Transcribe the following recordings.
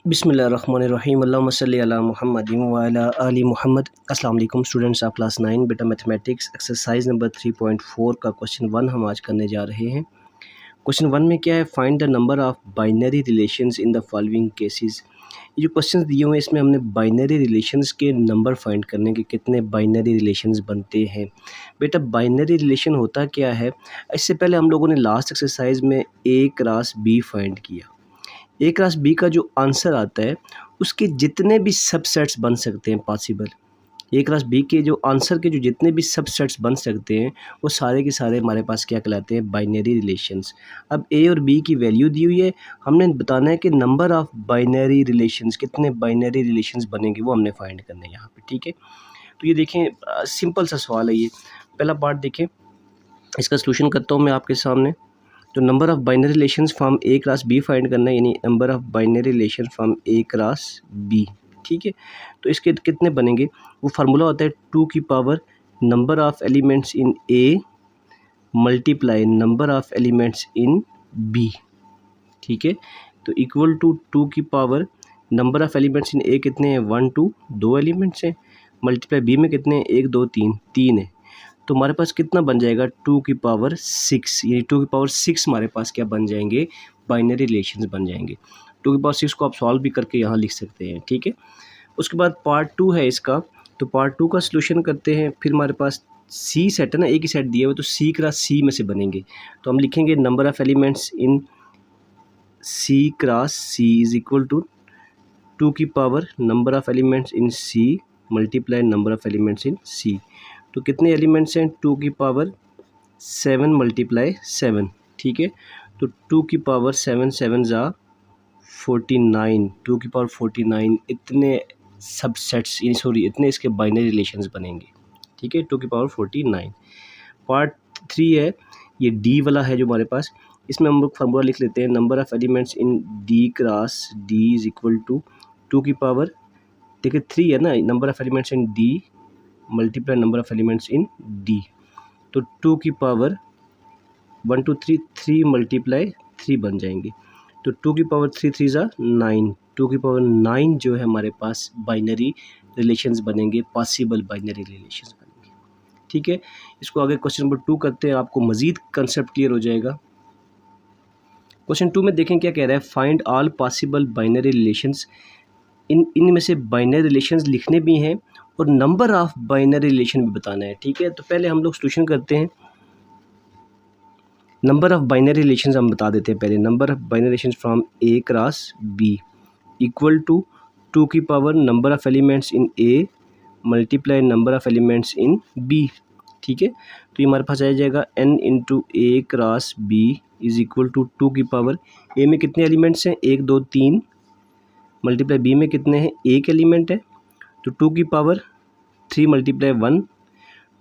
बिस्मिल्लाहिर्रहमानिर्रहीम अल्लाहुम्मा सल्ली अला मुहम्मदिन व अला आलि मुहम्मद। अस्सलाम वालेकुम स्टूडेंट्स ऑफ क्लास 9 बेटा मैथमेटिक्स एक्सरसाइज नंबर 3.4 का क्वेश्चन 1 हम आज करने जा रहे हैं। क्वेश्चन 1 में क्या है, find the number of binary relations in the following cases. ये जो क्वेश्चन दिए हुए हैं इसमें हमने बाइनरी रिलेशंस के नंबर फाइंड करने के कितने बाइनरी रिलेशंस बनते हैं। बेटा बाइनरी रिलेशन होता क्या है, इससे पहले हम लोगों ने लास्ट एक्सरसाइज में ए क्रॉस बी फाइंड किया। ए क्रॉस बी का जो आंसर आता है उसके जितने भी सबसेट्स बन सकते हैं पॉसिबल, ए क्रॉस बी के जो आंसर के जो जितने भी सबसेट्स बन सकते हैं वो सारे के सारे हमारे पास क्या कहलाते हैं, बाइनरी रिलेशंस। अब ए और बी की वैल्यू दी हुई है, हमने बताना है कि नंबर ऑफ़ बाइनरी रिलेशंस, कितने बाइनरी रिलेशंस बनेंगे वो हमने फाइंड करना है यहाँ पे। ठीक है, तो ये देखें सिंपल सा सवाल है। ये पहला पार्ट देखें, इसका सलूशन करता हूँ मैं आपके सामने। तो number of binary relations from A cross B find करना है, यानी number of binary relation from A cross B. ठीक है, तो इसके कितने बनेंगे, वो फार्मूला होता है 2 की power number of elements in A multiply number of elements in B. ठीक है, तो इक्वल टू 2 की power number of elements in A कितने हैं, 1 2, 2 एलिमेंट्स हैं, मल्टीप्लाई बी में कितने हैं, 1 2 3, 3 है। तो हमारे पास कितना बन जाएगा, 2 की पावर 6, यानी 2 की पावर 6 हमारे पास क्या बन जाएंगे, बाइनरी रिलेशंस बन जाएंगे। 2 की पावर 6 को आप सॉल्व भी करके यहाँ लिख सकते हैं। ठीक है, उसके बाद पार्ट 2 है इसका, तो पार्ट 2 का सलूशन करते हैं। फिर हमारे पास सी सेट है ना, एक ही सेट दिया हुआ, तो सी क्रॉस सी में से बनेंगे। तो हम लिखेंगे number of elements in C cross C is equal to 2 की power number of elements in C multiply number of elements in C. तो कितने एलिमेंट्स हैं, 2 की पावर 7 मल्टीप्लाई 7। ठीक है, तो 2 की पावर 7 7 ज़ा 49, 2 की पावर 49, इतने सबसेट्स सॉरी इतने इसके बाइनरी रिलेशंस बनेंगे। ठीक है, 2 की पावर 49। पार्ट 3 है, ये डी वाला है जो हमारे पास, इसमें हम लोग फार्मूला लिख लेते हैं। Number of elements in D cross D is equal to 2 की पावर, देखिए 3 है ना, number of elements in D multiply number of elements in D. तो 2 की पावर 1 2 3, 3 मल्टीप्लाई 3 बन जाएंगे। तो 2 की पावर 3 3 ज़ा 9, 2 की पावर 9 जो है हमारे पास बाइनरी रिलेशंस बनेंगे, पॉसिबल बाइनरी रिलेशंस बनेंगे। ठीक है, इसको आगे क्वेश्चन नंबर 2 करते हैं, आपको मज़ीद कंसेप्ट क्लियर हो जाएगा। क्वेश्चन 2 में देखें क्या कह रहा है, find all possible binary relations. इनमें से बाइनरी रिलेशंस लिखने भी हैं और नंबर ऑफ़ बाइनरी रिलेशन भी बताना है। ठीक है, तो पहले हम लोग सॉल्यूशन करते हैं। नंबर ऑफ़ बाइनरी रिलेशंस हम बता देते हैं पहले। Number of binary relations from A cross B equal to 2 की power number of elements in A multiply number of elements in B. ठीक है, तो ये हमारे पास आ जाएगा n into A cross B is equal to 2 की पावर, ए में कितने एलिमेंट्स हैं, 1 2 3, मल्टीप्लाई बी में कितने हैं, एक एलिमेंट है, तो 2 की पावर 3 मल्टीप्लाई 1,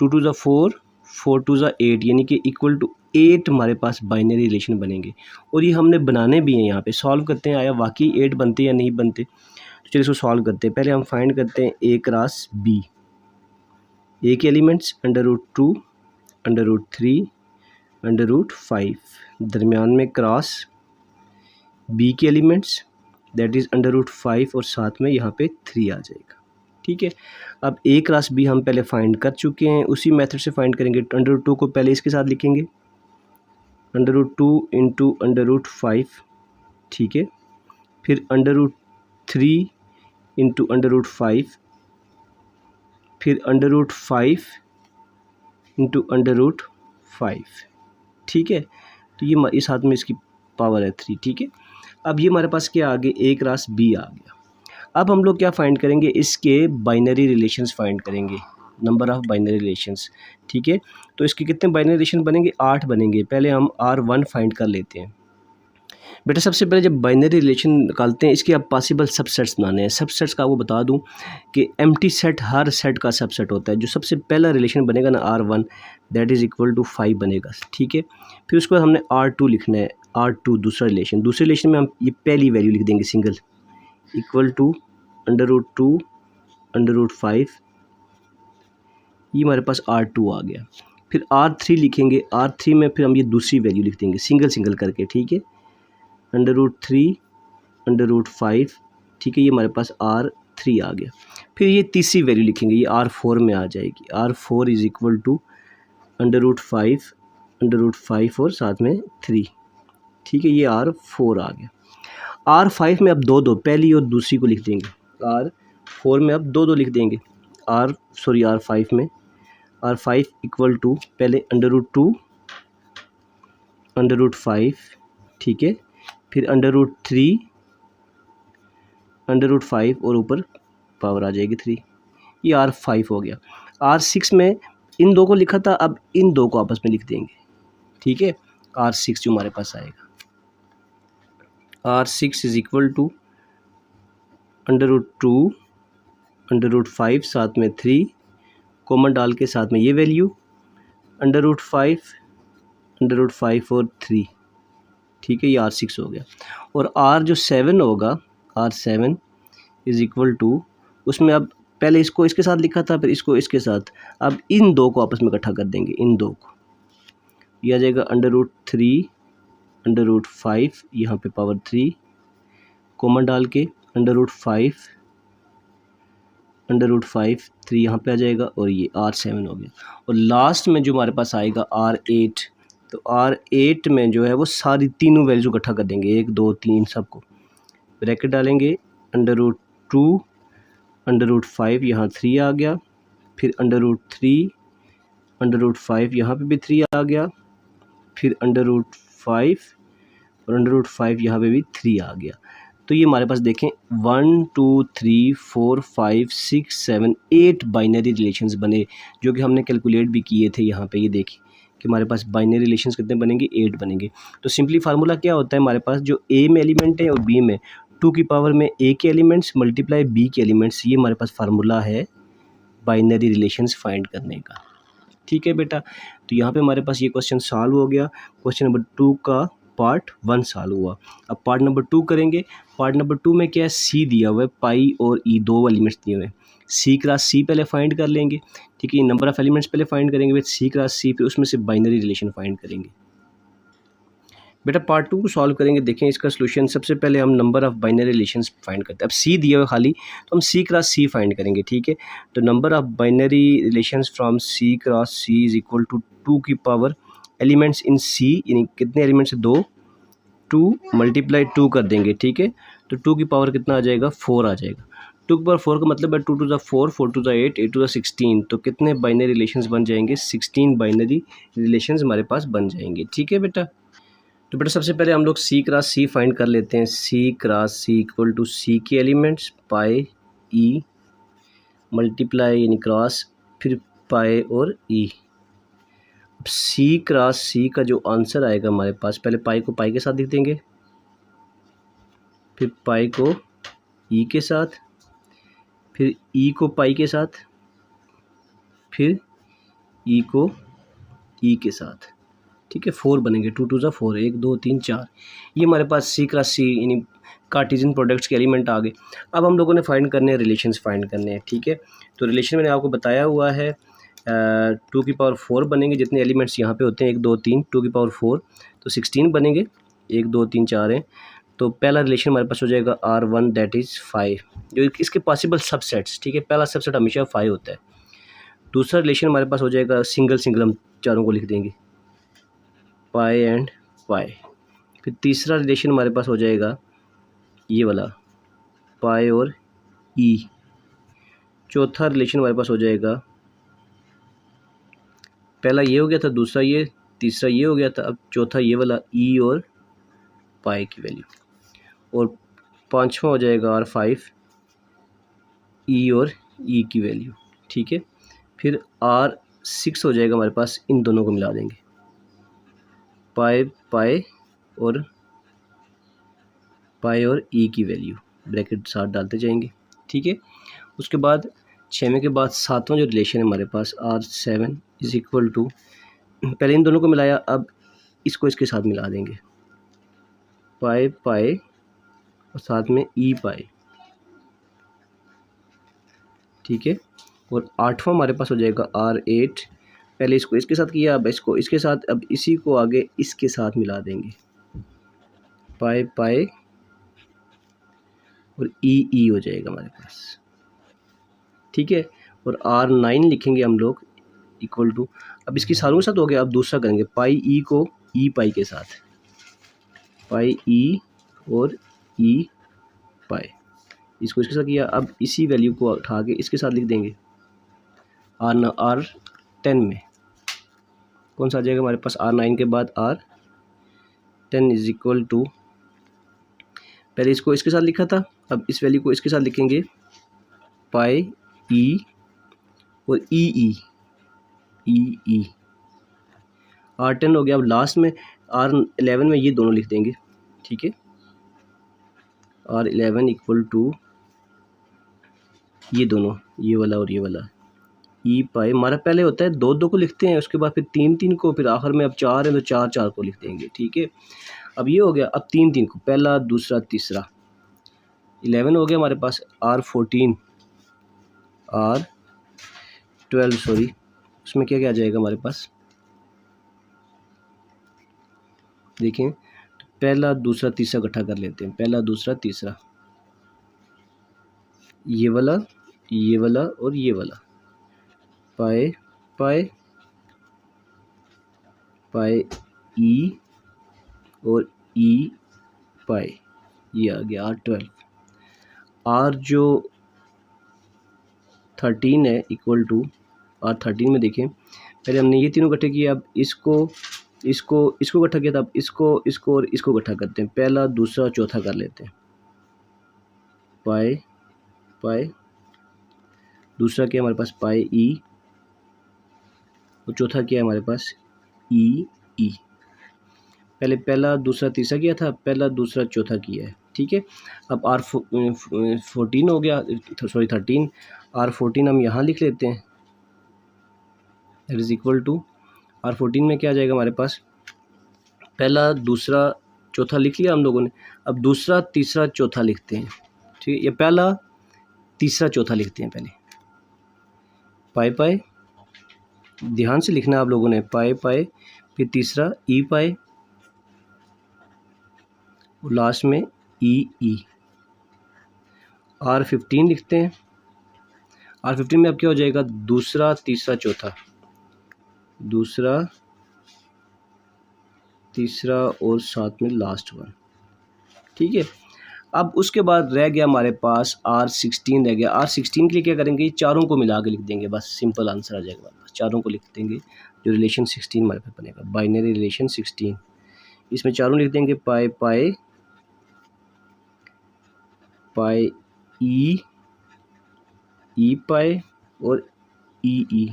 2 2 ज़ा 4, 4 2 ज़ा 8, यानी कि इक्वल टू 8 हमारे पास बाइनरी रिलेशन बनेंगे। और ये हमने बनाने भी हैं, यहाँ पे सॉल्व करते हैं, आया वाकई 8 बनते या नहीं बनते। तो चलिए इसको सॉल्व करते हैं। पहले हम फाइंड करते हैं ए क्रॉस बी। ए के एलिमेंट्स √2, √3, √5, दरमियान में क्रॉस बी के एलिमेंट्स दैट इज़ √5 और साथ में यहाँ पे 3 आ जाएगा। ठीक है, अब ए क्रॉस बी हम पहले फाइंड कर चुके हैं, उसी मेथड से फाइंड करेंगे। √2 को पहले इसके साथ लिखेंगे, √2 इंटू √5। ठीक है, फिर √3 इंटू √5, फिर √5 इंटू √5। ठीक है, तो ये इस हाथ में इसकी पावर है 3। ठीक है, अब ये हमारे पास क्या आ गया, ए क्रॉस बी आ गया। अब हम लोग क्या फाइंड करेंगे, इसके बाइनरी रिलेशंस फाइंड करेंगे, नंबर ऑफ़ बाइनरी रिलेशंस। ठीक है, तो इसके कितने बाइनरी रिलेशन बनेंगे, 8 बनेंगे। पहले हम R1 फाइंड कर लेते हैं। बेटा सबसे पहले जब बाइनरी रिलेशन निकालते हैं इसके अब पॉसिबल सबसेट्स बनाने हैं। सबसेट्स का आपको बता दूं कि एम्प्टी सेट हर सेट का सबसेट होता है। जो सबसे पहला रिलेशन बनेगा ना R1 that is equal to 5 बनेगा। ठीक है, फिर उसके बाद हमने R2 लिखना है। R2 दूसरा रिलेशन, दूसरे रिलेशन में हम ये पहली वैल्यू लिख देंगे सिंगल, इक्वल टू √2 √5, ये हमारे पास R2 आ गया। फिर R3 लिखेंगे, R3 में फिर हम ये दूसरी वैल्यू लिख देंगे सिंगल सिंगल करके। ठीक है, √3 √5, ठीक है, ये हमारे पास R3 आ गया। फिर ये तीसरी वैल्यू लिखेंगे, ये R4 में आ जाएगी। R4 इज़ इक्वल टू √5 और साथ में 3, ठीक है, ये R4 आ गया। R5 में अब दो पहली और दूसरी को लिख देंगे। R4 में अब दो लिख देंगे। R5 में R5 इक्वल टू पहले √2 ठीक है, फिर √3 और ऊपर पावर आ जाएगी 3, ये R5 हो गया। R6 में इन दो को लिखा था, अब इन दो को आपस में लिख देंगे, ठीक है। R6 जो हमारे पास आएगा, R6 इज़ इक्वल टू √2 साथ में 3 कॉमन डाल के साथ में ये वैल्यू √5 और 3, ठीक है, ये R6 हो गया। और R जो 7 होगा, R7 इज़ इक्वल टू, उसमें अब पहले इसको इसके साथ लिखा था, फिर इसको इसके साथ, अब इन दो को आपस में इकट्ठा कर देंगे, इन दो को, ये आ जाएगा √3 यहाँ पे पावर 3 कॉमन डाल के √5 3 यहाँ पे आ जाएगा, और ये R7 हो गया। और लास्ट में जो हमारे पास आएगा R8, तो R8 में जो है वो सारी तीनों वैल्यू इकट्ठा कर देंगे, 1 2 3 सबको ब्रैकेट डालेंगे, √2 यहाँ 3 आ गया, फिर √3 यहाँ पे भी 3 आ गया, फिर √5 और √5 यहाँ पे भी 3 आ गया। तो ये हमारे पास देखें 1 2 3 4 5 6 7 8 बाइनरी रिलेशंस बने, जो कि हमने कैलकुलेट भी किए थे। यहाँ पे ये देखिए कि हमारे पास बाइनरी रिलेशंस कितने बनेंगे, 8 बनेंगे। तो सिंपली फार्मूला क्या होता है हमारे पास, जो A में एलिमेंट है और B में 2 की पावर में A के एलिमेंट्स मल्टीप्लाई B के एलिमेंट्स, ये हमारे पास फार्मूला है बाइनरी रिलेशंस फाइंड करने का, ठीक है बेटा। तो यहाँ पे हमारे पास ये क्वेश्चन सॉल्व हो गया। क्वेश्चन नंबर 2 का पार्ट 1 सॉल्व हुआ। अब पार्ट नंबर 2 करेंगे। पार्ट नंबर 2 में क्या है, C दिया हुआ है, पाई और E दो एलिमेंट्स दिए हुए हैं। C क्रॉस C पहले फाइंड कर लेंगे, ठीक है, नंबर ऑफ एलिमेंट्स पहले फाइंड करेंगे, फिर C क्रॉस C, फिर उसमें से बाइनरी रिलेशन फाइंड करेंगे। बेटा पार्ट 2 को सॉल्व करेंगे, देखें इसका सोल्यूशन। सबसे पहले हम number of binary relations find करते हैं। अब C दिया हुआ खाली, तो हम C क्रॉस C फाइंड करेंगे, ठीक है। तो number of binary relations from C cross C is equal to 2 की पावर एलिमेंट्स इन C, यानी कितने एलिमेंट्स, 2 मल्टीप्लाई 2 कर देंगे, ठीक है। तो 2 की पावर कितना आ जाएगा, 4 आ जाएगा। 2 की पावर 4 का मतलब है 2 to the 4, 4 to the 8, 8 to the 16। तो कितने बाइनरी रिलेशंस बन जाएंगे, 16 बाइनरी रिलेशंस हमारे पास बन जाएंगे, ठीक है बेटा। तो बेटा सबसे पहले हम लोग C क्रॉस C फाइंड कर लेते हैं। C cross C equal to C के एलिमेंट्स पाई E मल्टीप्लाई यानी क्रॉस, फिर पाई और E। अब C क्रॉस C का जो आंसर आएगा हमारे पास, पहले पाई को पाई के साथ लिख देंगे, फिर पाई को E के साथ, फिर E को पाई के साथ, फिर E को E के साथ, ठीक है। 4 बनेंगे, 2 टू ज़ा 4, 1 2 3 4। ये हमारे पास C क्रॉस C यानी कार्टेशियन प्रोडक्ट्स के एलिमेंट आ गए। अब हम लोगों ने फाइंड करने हैं, रिलेशंस फाइंड करने हैं, ठीक है। तो रिलेशन मैंने आपको बताया हुआ है, 2 की पावर 4 बनेंगे, जितने एलिमेंट्स यहाँ पे होते हैं 1 2 3, 2 की पावर 4 तो 16 बनेंगे, 1 2 3 4 हैं। तो पहला रिलेशन हमारे पास हो जाएगा R1 दैट इज़ 5, जो इसके पॉसिबल सबसेट्स, ठीक है, पहला सबसेट हमेशा 5 होता है। दूसरा रिलेशन हमारे पास हो जाएगा सिंगल, हम चारों को लिख देंगे, पाई एंड पाई। फिर तीसरा रिलेशन हमारे पास हो जाएगा ये वाला, पाई और E। चौथा रिलेशन हमारे पास हो जाएगा, पहला ये हो गया था, दूसरा ये, तीसरा ये हो गया था, अब चौथा ये वाला E और पाई की वैल्यू। और पांचवा हो जाएगा R5 E और E की वैल्यू, ठीक है। फिर R6 हो जाएगा हमारे पास, इन दोनों को मिला देंगे, पाई और E की वैल्यू, ब्रैकेट साथ डालते जाएंगे, ठीक है। उसके बाद 6वें के बाद 7वां जो रिलेशन है हमारे पास, R7 इज इक्वल टू, पहले इन दोनों को मिलाया, अब इसको इसके साथ मिला देंगे, पाई और साथ में E पाई, ठीक है। और 8वां हमारे पास हो जाएगा R8, पहले इसको इसके साथ किया, अब इसको इसके साथ, अब इसी को आगे इसके साथ मिला देंगे, पाई और ई हो जाएगा हमारे पास, ठीक है। और R9 लिखेंगे हम लोग इक्वल टू, अब इसकी सारों के साथ हो गया, अब दूसरा करेंगे पाई ई को ई पाई के साथ, पाई ई और ई पाई, इसको इसके साथ किया। अब इसी वैल्यू को उठा के इसके साथ लिख देंगे R10 में कौन सा आ जाएगा हमारे पास, R9 के बाद R10 इज इक्वल टू, पहले इसको इसके साथ लिखा था, अब इस वैल्यू को इसके साथ लिखेंगे पाई ई और ई R10 हो गया। अब लास्ट में R11 में ये दोनों लिख देंगे, ठीक है। R11 इक्वल टू ये दोनों, ये वाला और ये वाला, ई पाई हमारा पहले होता है 2 को लिखते हैं, उसके बाद फिर 3 को, फिर आखिर में अब 4 है तो 4 को लिख देंगे, ठीक है। अब ये हो गया, अब 3 को, पहला दूसरा तीसरा, 11 हो गया हमारे पास। R12 सॉरी, उसमें क्या क्या आ जाएगा हमारे पास, देखें तो पहला दूसरा तीसरा इकट्ठा कर लेते हैं, पहला दूसरा तीसरा, ये वाला और ये वाला, पाए ई और ई पाए, ये आ गया R12। R जो 13 है इक्वल टू R13 में देखें, पहले हमने ये तीनों इकट्ठे किए, अब इसको इकट्ठा किया था, अब इसको और इसको इकट्ठा करते हैं, पहला दूसरा चौथा कर लेते हैं, पाए दूसरा क्या है हमारे पास, पाए ई और चौथा क्या है हमारे पास, ई। पहले पहला दूसरा तीसरा किया था, पहला दूसरा चौथा किया है, ठीक है। अब R14 हो गया, सॉरी 13, R14 हम यहाँ लिख लेते हैं, that is equal to R14 में क्या आ जाएगा हमारे पास, पहला दूसरा चौथा लिख लिया हम लोगों ने, अब दूसरा तीसरा चौथा लिखते हैं, ठीक है। ये पहला तीसरा चौथा लिखते हैं, पहले पाए ध्यान से लिखना आप लोगों ने, पाए फिर तीसरा ई पाए और लास्ट में ई। R15 लिखते हैं, R15 में अब क्या हो जाएगा, दूसरा तीसरा चौथा, दूसरा तीसरा और साथ में लास्ट वन, ठीक है। अब उसके बाद रह गया हमारे पास R16 रह गया। R16 के लिए क्या करेंगे, चारों को मिला के लिख देंगे, बस सिंपल आंसर आ जाएगा हमारे पास, चारों को लिख देंगे, जो रिलेशन 16 हमारे पास बनेगा, बाइनरी रिलेशन 16, इसमें चारों लिख देंगे, पाए ई पाए और ई,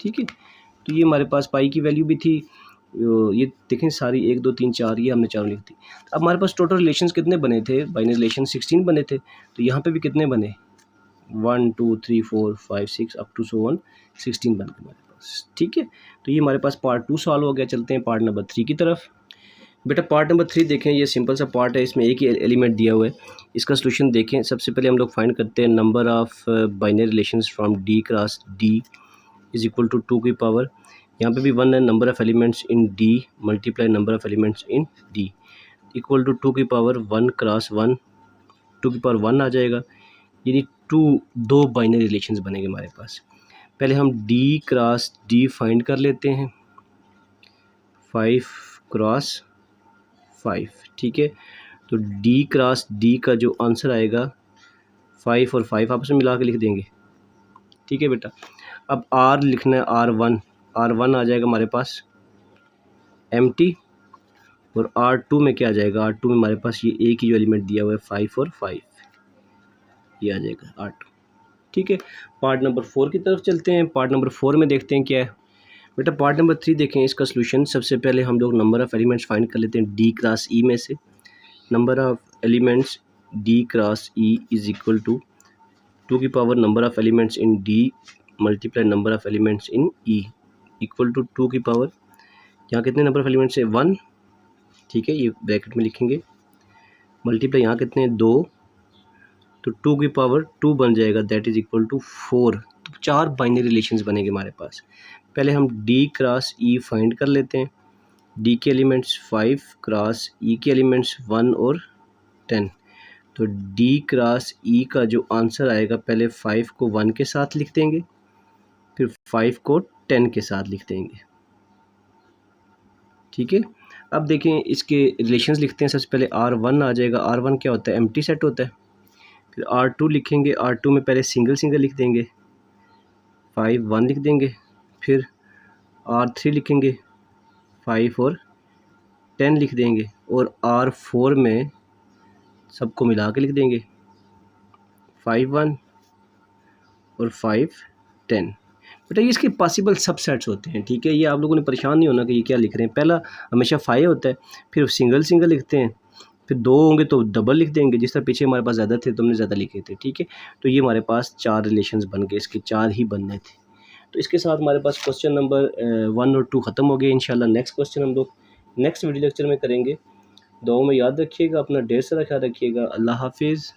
ठीक है। तो ये हमारे पास पाई की वैल्यू भी थी, ये देखें सारी 1 2 3 4, ये हमने चारों लिख दी। अब हमारे पास टोटल रिलेशंस कितने बने थे, बाइनरी रिलेशन 16 बने थे, तो यहाँ पे भी कितने बने, 1 2 3 4 5 6 अप टू 16 बन गए हमारे पास, ठीक है। तो ये हमारे पास पार्ट 2 सॉल्व हो गया। चलते हैं पार्ट नंबर 3 की तरफ। बेटा पार्ट नंबर 3 देखें, ये सिंपल सा पार्ट है, इसमें एक ही एलिमेंट दिया हुआ है, इसका सोल्यूशन देखें। सबसे पहले हम लोग फाइंड करते हैं number of binary relations from D cross D is equal to 2 की पावर, यहाँ पे भी 1 है, number of elements in D multiply number of elements in D equal to 2 की पावर 1 क्रॉस 1, 2 की पावर 1 आ जाएगा, यानी 2 बाइनरी रिलेशंस बनेंगे हमारे पास। पहले हम D क्रॉस D फाइंड कर लेते हैं, 5 क्रॉस 5, ठीक है। तो D क्रॉस D का जो आंसर आएगा 5 और 5 आपस में मिला के लिख देंगे, ठीक है बेटा। अब R लिखना है, R1 आ जाएगा हमारे पास एम्प्टी, और R2 में क्या आ जाएगा, R2 में हमारे पास ये एक ही जो एलिमेंट दिया हुआ है 5 और 5, ये आ जाएगा R2, ठीक है। पार्ट नंबर 4 की तरफ चलते हैं। पार्ट नंबर 4 में देखते हैं क्या है बेटा। पार्ट नंबर 3 देखें, इसका सोल्यूशन सबसे पहले हम लोग नंबर ऑफ़ एलिमेंट्स फाइंड कर लेते हैं D क्रॉस E में से। Number of elements D cross E is equal to 2 की power number of elements in D multiply number of elements in E equal to 2 की पावर, यहाँ कितने number of elements है 1, ठीक है, ये ब्रैकेट में लिखेंगे, मल्टीप्लाई यहाँ कितने 2, तो 2 की पावर 2 बन जाएगा, दैट इज इक्वल टू 4। तो 4 बाइनरी रिलेशंस बनेंगे हमारे पास। पहले हम D क्रॉस E फाइंड कर लेते हैं। D के एलिमेंट्स 5 क्रॉस E के एलिमेंट्स 1 और 10, तो डी क्रॉस ई का जो आंसर आएगा, पहले 5 को 1 के साथ लिख देंगे, फिर 5 को 10 के साथ लिख देंगे। ठीक है, अब देखें इसके रिलेशंस लिखते हैं। सबसे पहले R1 आ जाएगा। R1 क्या होता है? एम्प्टी सेट होता है। फिर R2 लिखेंगे। R2 में पहले सिंगल सिंगल लिख देंगे, 5 1 लिख देंगे। फिर R3 लिखेंगे, 5 और 10 लिख देंगे। और R4 में सबको मिला के लिख देंगे, 5 1 और 5 10। बेटा ये इसके पॉसिबल सबसेट्स होते हैं। ठीक है, ये आप लोगों ने परेशान नहीं होना कि ये क्या लिख रहे हैं। पहला हमेशा 5 होता है, फिर सिंगल सिंगल लिखते हैं, फिर 2 होंगे तो डबल लिख देंगे। जिस तरह पीछे हमारे पास ज़्यादा थे तो हमने ज़्यादा लिखे थे। ठीक है, तो ये हमारे पास 4 रिलेशंस बन गए, इसके 4 ही बनने थे। तो इसके साथ हमारे पास क्वेश्चन नंबर 1 और 2 ख़त्म हो गए। इंशाल्लाह नेक्स्ट क्वेश्चन हम लोग नेक्स्ट वीडियो लेक्चर में करेंगे। दुआ में याद रखिएगा, अपना ढेर सारा ख्याल रखिएगा। अल्लाह हाफिज़।